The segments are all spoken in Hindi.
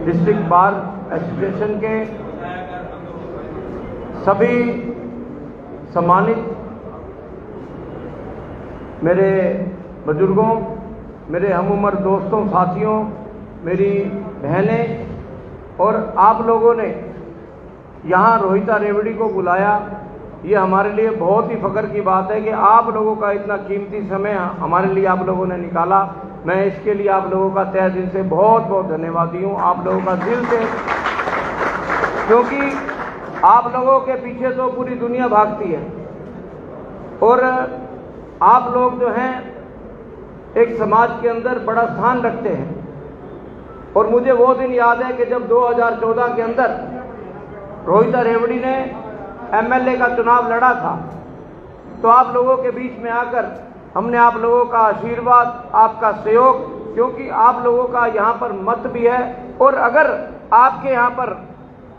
डिस्ट्रिक्ट बार एसोसिएशन के सभी सम्मानित मेरे बुजुर्गों, मेरे हम उम्र दोस्तों, साथियों, मेरी बहनें और आप लोगों ने यहाँ रोहिता रेवड़ी को बुलाया, ये हमारे लिए बहुत ही फ़ख्र की बात है कि आप लोगों का इतना कीमती समय हमारे लिए आप लोगों ने निकाला। मैं इसके लिए आप लोगों का तहे दिल से बहुत बहुत धन्यवादी हूँ, आप लोगों का दिल से, क्योंकि आप लोगों के पीछे तो पूरी दुनिया भागती है और आप लोग जो हैं एक समाज के अंदर बड़ा स्थान रखते हैं। और मुझे वो दिन याद है कि जब 2014 के अंदर रोहिता रेवड़ी ने एमएलए का चुनाव लड़ा था, तो आप लोगों के बीच में आकर हमने आप लोगों का आशीर्वाद, आपका सहयोग, क्योंकि आप लोगों का यहाँ पर मत भी है और अगर आपके यहाँ पर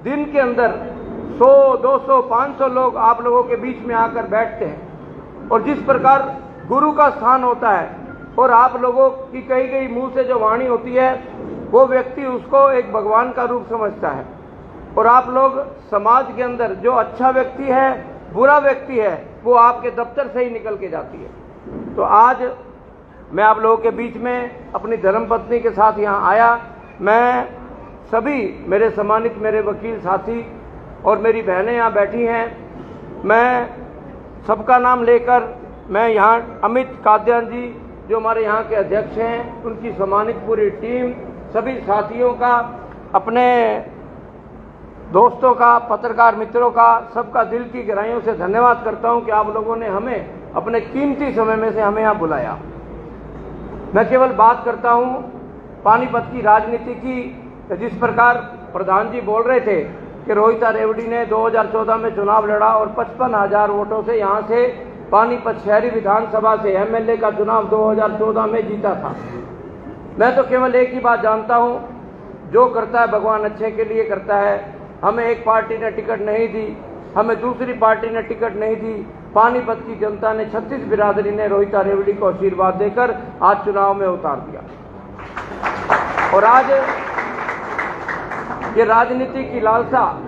दिन के अंदर 100, 200, 500 लोग आप लोगों के बीच में आकर बैठते हैं और जिस प्रकार गुरु का स्थान होता है और आप लोगों की कही गई मुंह से जो वाणी होती है, वो व्यक्ति उसको एक भगवान का रूप समझता है। और आप लोग समाज के अंदर जो अच्छा व्यक्ति है, बुरा व्यक्ति है, वो आपके दफ्तर से ही निकल के जाती है। तो आज मैं आप लोगों के बीच में अपनी धर्मपत्नी के साथ यहाँ आया। मैं सभी मेरे सम्मानित मेरे वकील साथी और मेरी बहनें यहाँ बैठी हैं, मैं सबका नाम लेकर मैं यहाँ अमित काद्यान जी जो हमारे यहाँ के अध्यक्ष हैं, उनकी सम्मानित पूरी टीम, सभी साथियों का, अपने दोस्तों का, पत्रकार मित्रों का, सबका दिल की गहराइयों से धन्यवाद करता हूं कि आप लोगों ने हमें अपने कीमती समय में से हमें यहाँ बुलाया। मैं केवल बात करता हूं पानीपत की राजनीति की। जिस प्रकार प्रधान जी बोल रहे थे कि रोहिता रेवड़ी ने 2014 में चुनाव लड़ा और 55,000 वोटों से यहाँ से पानीपत शहरी विधानसभा से एमएलए का चुनाव 2014 में जीता था। मैं तो केवल एक ही बात जानता हूँ, जो करता है भगवान अच्छे के लिए करता है। हमें एक पार्टी ने टिकट नहीं दी, हमें दूसरी पार्टी ने टिकट नहीं दी, पानीपत की जनता ने 36 बिरादरी ने रोहिता रेवड़ी को आशीर्वाद देकर आज चुनाव में उतार दिया। और आज ये राजनीति की लालसा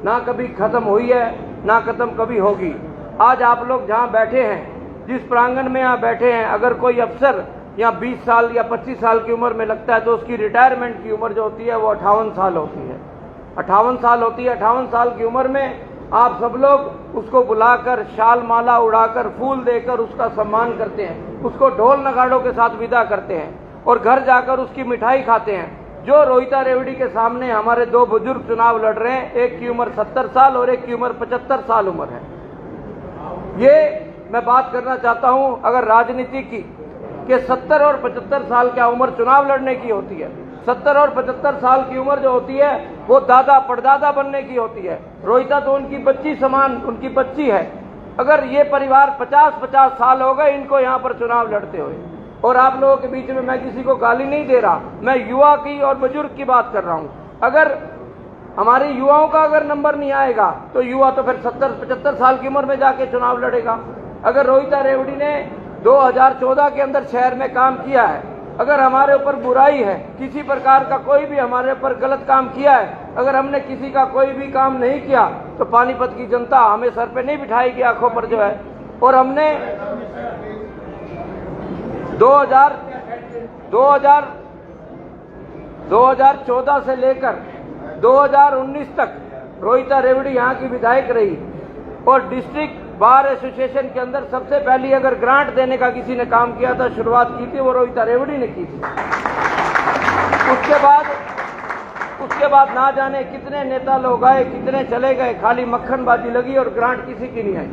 ना कभी खत्म हुई है, ना खत्म कभी होगी। आज आप लोग जहाँ बैठे हैं, जिस प्रांगण में यहाँ बैठे हैं, अगर कोई अफसर यहाँ 20 साल या 25 साल की उम्र में लगता है तो उसकी रिटायरमेंट की उम्र जो होती है वो 58 साल होती है। 58 साल होती है। 58 साल की उम्र में आप सब लोग उसको बुलाकर शाल माला उड़ाकर फूल देकर उसका सम्मान करते हैं, उसको ढोल नगाड़ों के साथ विदा करते हैं और घर जाकर उसकी मिठाई खाते हैं। जो रोहिता रेवड़ी के सामने हमारे दो बुजुर्ग चुनाव लड़ रहे हैं, एक की उम्र 70 साल और एक की उम्र 75 साल उम्र है। ये मैं बात करना चाहता हूं, अगर राजनीति की कि 70 और 75 साल क्या उम्र चुनाव लड़ने की होती है। 70 और 75 साल की उम्र जो होती है वो दादा परदादा बनने की होती है। रोहिता तो उनकी बच्ची समान, उनकी बच्ची है। अगर ये परिवार 50-50 साल हो गए इनको यहाँ पर चुनाव लड़ते हुए, और आप लोगों के बीच में मैं किसी को गाली नहीं दे रहा, मैं युवा की और बुजुर्ग की बात कर रहा हूँ। अगर हमारे युवाओं का अगर नंबर नहीं आएगा तो युवा तो फिर 70-75 साल की उम्र में जाके चुनाव लड़ेगा। अगर रोहिता रेवड़ी ने 2014 के अंदर शहर में काम किया है, अगर हमारे ऊपर बुराई है, किसी प्रकार का कोई भी हमारे ऊपर गलत काम किया है, अगर हमने किसी का कोई भी काम नहीं किया तो पानीपत की जनता हमें सर पे नहीं बिठाएगी, आंखों पर जो है। और हमने 2014 से लेकर 2019 तक रोहिता रेवड़ी यहाँ की विधायक रही और डिस्ट्रिक्ट बार एसोसिएशन के अंदर सबसे पहली अगर ग्रांट देने का किसी ने काम किया था, शुरुआत की थी, वो रोहिता रेवड़ी ने की थी। उसके बाद ना जाने कितने नेता लोग आए, कितने चले गए, खाली मक्खनबाजी लगी और ग्रांट किसी की नहीं आई।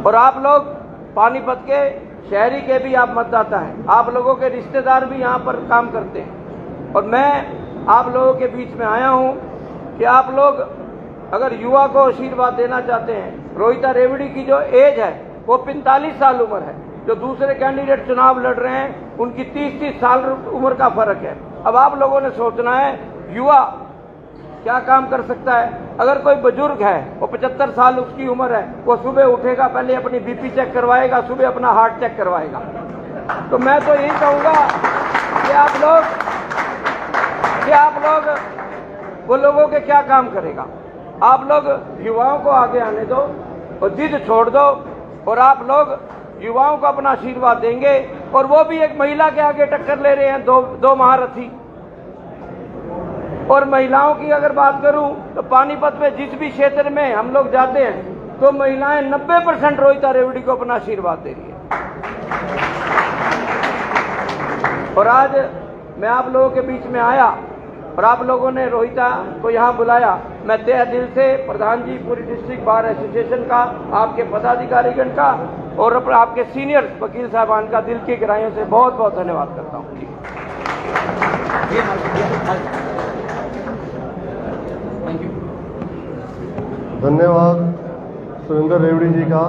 और आप लोग पानीपत के शहरी के भी आप मतदाता हैं, आप लोगों के रिश्तेदार भी यहाँ पर काम करते हैं। और मैं आप लोगों के बीच में आया हूँ कि आप लोग अगर युवा को आशीर्वाद देना चाहते हैं, रोहिता रेवड़ी की जो एज है वो 45 साल उम्र है, जो दूसरे कैंडिडेट चुनाव लड़ रहे हैं उनकी 30-30 साल उम्र का फर्क है। अब आप लोगों ने सोचना है युवा क्या काम कर सकता है। अगर कोई बुजुर्ग है, वो 75 साल उसकी उम्र है, वो सुबह उठेगा, पहले अपनी बीपी चेक करवाएगा, सुबह अपना हार्ट चेक करवाएगा। तो मैं तो यही कहूँगा कि आप लोग इससे आप लोग वो लोगों के क्या काम करेगा। आप लोग युवाओं को आगे आने दो और जिद छोड़ दो, और आप लोग युवाओं को अपना आशीर्वाद देंगे। और वो भी एक महिला के आगे टक्कर ले रहे हैं, दो महारथी। और महिलाओं की अगर बात करूं तो पानीपत में जिस भी क्षेत्र में हम लोग जाते हैं तो महिलाएं 90% रोहिता रेवड़ी को अपना आशीर्वाद दे रही है। और आज मैं आप लोगों के बीच में आया और आप लोगों ने रोहिता को यहाँ बुलाया। मैं तहे दिल से प्रधान जी, पूरी डिस्ट्रिक्ट बार एसोसिएशन का, आपके पदाधिकारीगण का और आपके सीनियर वकील साहबान का दिल की गहराइयों से बहुत बहुत धन्यवाद करता हूँ। धन्यवाद सुरेंद्र रेवड़ी जी का।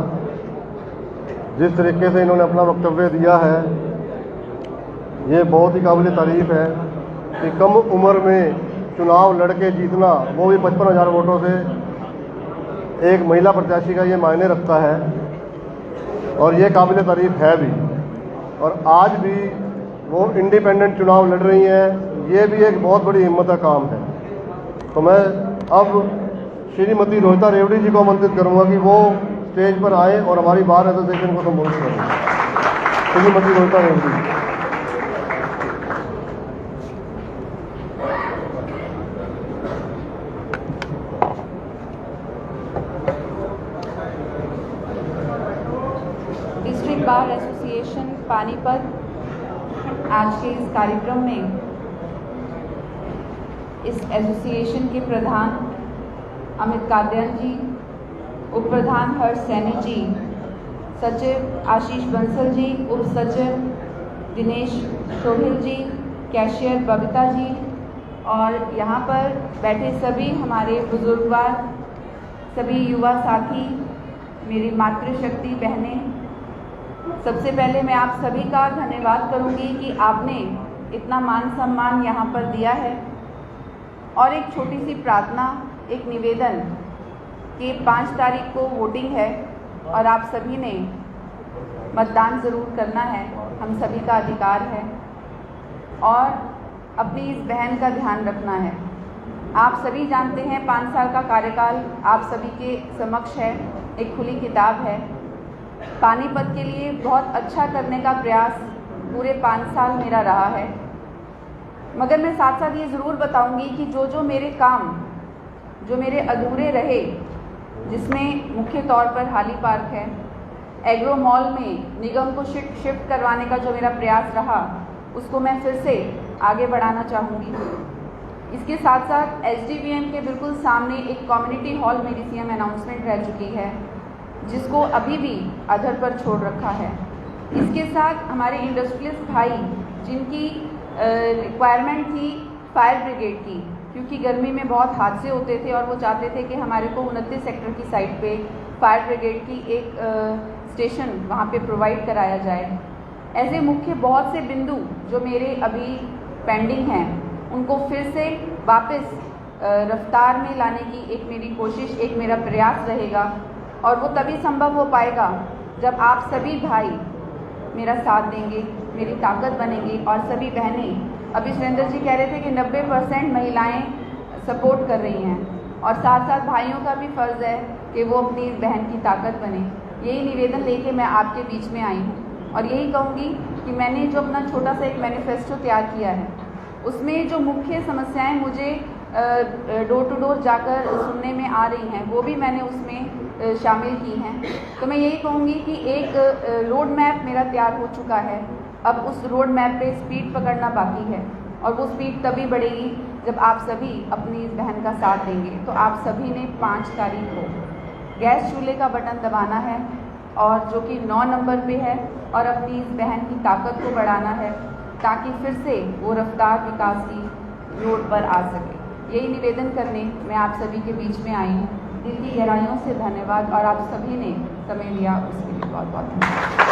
जिस तरीके से इन्होंने अपना वक्तव्य दिया है ये बहुत ही काबिल तारीफ है कि कम उम्र में चुनाव लड़के जीतना, वो भी 55,000 वोटों से, एक महिला प्रत्याशी का ये मायने रखता है और ये काबिल तारीफ है भी। और आज भी वो इंडिपेंडेंट चुनाव लड़ रही हैं, ये भी एक बहुत बड़ी हिम्मत का काम है। तो मैं अब श्रीमती रोहिता रेवड़ी जी को आमंत्रित करूंगा कि वो स्टेज पर आए और हमारी बार एसोसिएशन को संबोधित करें। श्रीमती रोहिता रेवड़ी। डिस्ट्रिक्ट बार एसोसिएशन पानीपत आज के इस कार्यक्रम में इस एसोसिएशन के प्रधान अमित कादयान जी, उप प्रधान हर्ष सैनी जी, सचिव आशीष बंसल जी, उप सचिव दिनेश सोहेल जी, कैशियर बबीता जी और यहाँ पर बैठे सभी हमारे बुजुर्गवार, सभी युवा साथी, मेरी मातृशक्ति बहनें, सबसे पहले मैं आप सभी का धन्यवाद करूंगी कि आपने इतना मान सम्मान यहाँ पर दिया है। और एक छोटी सी प्रार्थना, एक निवेदन कि 5 तारीख को वोटिंग है और आप सभी ने मतदान ज़रूर करना है, हम सभी का अधिकार है और अपनी इस बहन का ध्यान रखना है। आप सभी जानते हैं 5 साल का कार्यकाल आप सभी के समक्ष है, एक खुली किताब है। पानीपत के लिए बहुत अच्छा करने का प्रयास पूरे 5 साल मेरा रहा है, मगर मैं साथ साथ ये ज़रूर बताऊंगी कि जो मेरे काम जो मेरे अधूरे रहे, जिसमें मुख्य तौर पर हाली पार्क है, एग्रो मॉल में निगम को शिफ्ट करवाने का जो मेरा प्रयास रहा, उसको मैं फिर से आगे बढ़ाना चाहूँगी। इसके साथ साथ SDVM के बिल्कुल सामने एक कम्युनिटी हॉल मेरी CM अनाउंसमेंट रह चुकी है, जिसको अभी भी अधर पर छोड़ रखा है। इसके साथ हमारे इंडस्ट्रियलिस्ट भाई, जिनकी रिक्वायरमेंट थी फायर ब्रिगेड की, क्योंकि गर्मी में बहुत हादसे होते थे और वो चाहते थे कि हमारे को 29 सेक्टर की साइट पे फायर ब्रिगेड की एक स्टेशन वहाँ पे प्रोवाइड कराया जाए। ऐसे मुख्य बहुत से बिंदु जो मेरे अभी पेंडिंग हैं, उनको फिर से वापस रफ्तार में लाने की एक मेरी कोशिश, एक मेरा प्रयास रहेगा। और वो तभी संभव हो पाएगा जब आप सभी भाई मेरा साथ देंगे, मेरी ताकत बनेंगे और सभी बहनें। अभी सुरेंद्र जी कह रहे थे कि 90% महिलाएं सपोर्ट कर रही हैं और साथ साथ भाइयों का भी फ़र्ज़ है कि वो अपनी बहन की ताकत बने। यही निवेदन लेके मैं आपके बीच में आई हूँ और यही कहूँगी कि मैंने जो अपना छोटा सा एक मैनिफेस्टो तैयार किया है, उसमें जो मुख्य समस्याएं मुझे डोर टू डोर जाकर सुनने में आ रही हैं, वो भी मैंने उसमें शामिल की हैं। तो मैं यही कहूँगी कि एक रोड मैप मेरा तैयार हो चुका है, अब उस रोड मैप पे स्पीड पकड़ना बाकी है और वो स्पीड तभी बढ़ेगी जब आप सभी अपनी इस बहन का साथ देंगे। तो आप सभी ने 5 तारीख को गैस चूल्हे का बटन दबाना है और जो कि 9 नंबर पे है, और अपनी इस बहन की ताकत को बढ़ाना है ताकि फिर से वो रफ्तार विकास की रोड पर आ सके। यही निवेदन करने मैं आप सभी के बीच में आई हूँ। दिल की गहराइयों से धन्यवाद और आप सभी ने समय लिया उसके लिए बहुत बहुत धन्यवाद।